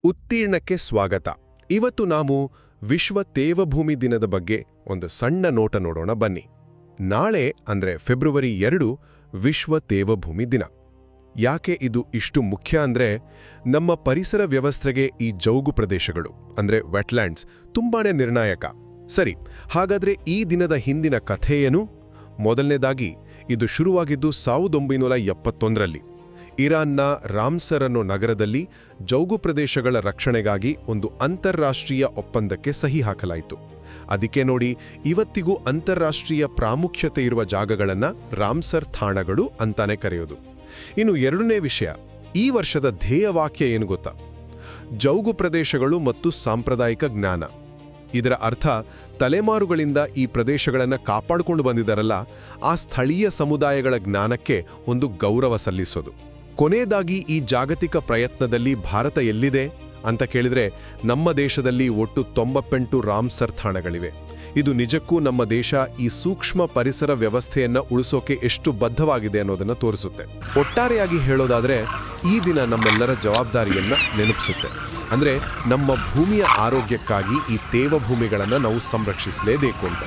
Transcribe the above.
ಉತ್ತೀರ್ಣಕ್ಕೆ ಸ್ವಾಗತ. ಇವತ್ತು ನಾವು ವಿಶ್ವ ತೇವಭೂಮಿ ದಿನದ ಬಗ್ಗೆ ಒಂದು ಸಣ್ಣ ನೋಟ ನೋಡೋಣ ಬನ್ನಿ. ನಾಳೆ ಅಂದ್ರೆ ಫೆಬ್ರವರಿ 2 ವಿಶ್ವ ತೇವಭೂಮಿ ದಿನ. ಯಾಕೆ ಇದು ಇಷ್ಟು ಮುಖ್ಯ ಅಂದ್ರೆ ನಮ್ಮ ಪರಿಸರ ವ್ಯವಸ್ಥೆಗೆ ಈ ಜೌಗು ಪ್ರದೇಶಗಳು ಅಂದ್ರೆ ವೆಟ್ಲ್ಯಾಂಡ್ಸ್ ತುಂಬಾನೇ ನಿರ್ಣಾಯಕ. ಸರಿ, ಹಾಗಾದ್ರೆ ಈ ದಿನದ ಹಿಂದಿನ ಕಥೆ ಏನು? ಮೊದಲನೇದಾಗಿ ಇದು ಶುರುವಾಗಿದ್ದು 1971ರಲ್ಲಿ ಇರಾನ್ನ ರಾಮ್ಸರ್ ಅನ್ನೋ ನಗರದಲ್ಲಿ ಜೌಗು ಪ್ರದೇಶಗಳ ರಕ್ಷಣೆಗಾಗಿ ಒಂದು ಅಂತಾರಾಷ್ಟ್ರೀಯ ಒಪ್ಪಂದಕ್ಕೆ ಸಹಿ ಹಾಕಲಾಯಿತು. ಅದಕ್ಕೆ ನೋಡಿ, ಇವತ್ತಿಗೂ ಅಂತಾರಾಷ್ಟ್ರೀಯ ಪ್ರಾಮುಖ್ಯತೆ ಇರುವ ಜಾಗಗಳನ್ನು ರಾಮ್ಸರ್ ತಾಣಗಳು ಅಂತಾನೆ ಕರೆಯೋದು. ಇನ್ನು ಎರಡನೇ ವಿಷಯ, ಈ ವರ್ಷದ ಧ್ಯೇಯವಾಕ್ಯ ಏನು ಗೊತ್ತಾ? ಜೌಗು ಪ್ರದೇಶಗಳು ಮತ್ತು ಸಾಂಪ್ರದಾಯಿಕ ಜ್ಞಾನ. ಇದರ ಅರ್ಥ ತಲೆಮಾರುಗಳಿಂದ ಈ ಪ್ರದೇಶಗಳನ್ನು ಕಾಪಾಡಿಕೊಂಡು ಬಂದಿದ್ದಾರಲ್ಲ, ಆ ಸ್ಥಳೀಯ ಸಮುದಾಯಗಳ ಜ್ಞಾನಕ್ಕೆ ಒಂದು ಗೌರವ ಸಲ್ಲಿಸೋದು. ಕೊನೆಯದಾಗಿ ಈ ಜಾಗತಿಕ ಪ್ರಯತ್ನದಲ್ಲಿ ಭಾರತ ಎಲ್ಲಿದೆ ಅಂತ ಕೇಳಿದ್ರೆ, ನಮ್ಮ ದೇಶದಲ್ಲಿ ಒಟ್ಟು 98 ರಾಮ್ಸರ್ ತಾಣಗಳಿವೆ. ಇದು ನಿಜಕ್ಕೂ ನಮ್ಮ ದೇಶ ಈ ಸೂಕ್ಷ್ಮ ಪರಿಸರ ವ್ಯವಸ್ಥೆಯನ್ನ ಉಳಿಸೋಕೆ ಎಷ್ಟು ಬದ್ಧವಾಗಿದೆ ಅನ್ನೋದನ್ನ ತೋರಿಸುತ್ತೆ. ಒಟ್ಟಾರೆಯಾಗಿ ಹೇಳೋದಾದ್ರೆ, ಈ ದಿನ ನಮ್ಮೆಲ್ಲರ ಜವಾಬ್ದಾರಿಯನ್ನ ನೆನಪಿಸುತ್ತೆ. ಅಂದ್ರೆ ನಮ್ಮ ಭೂಮಿಯ ಆರೋಗ್ಯಕ್ಕಾಗಿ ಈ ತೇವಭೂಮಿಗಳನ್ನು ನಾವು ಸಂರಕ್ಷಿಸಲೇಬೇಕು ಅಂತ.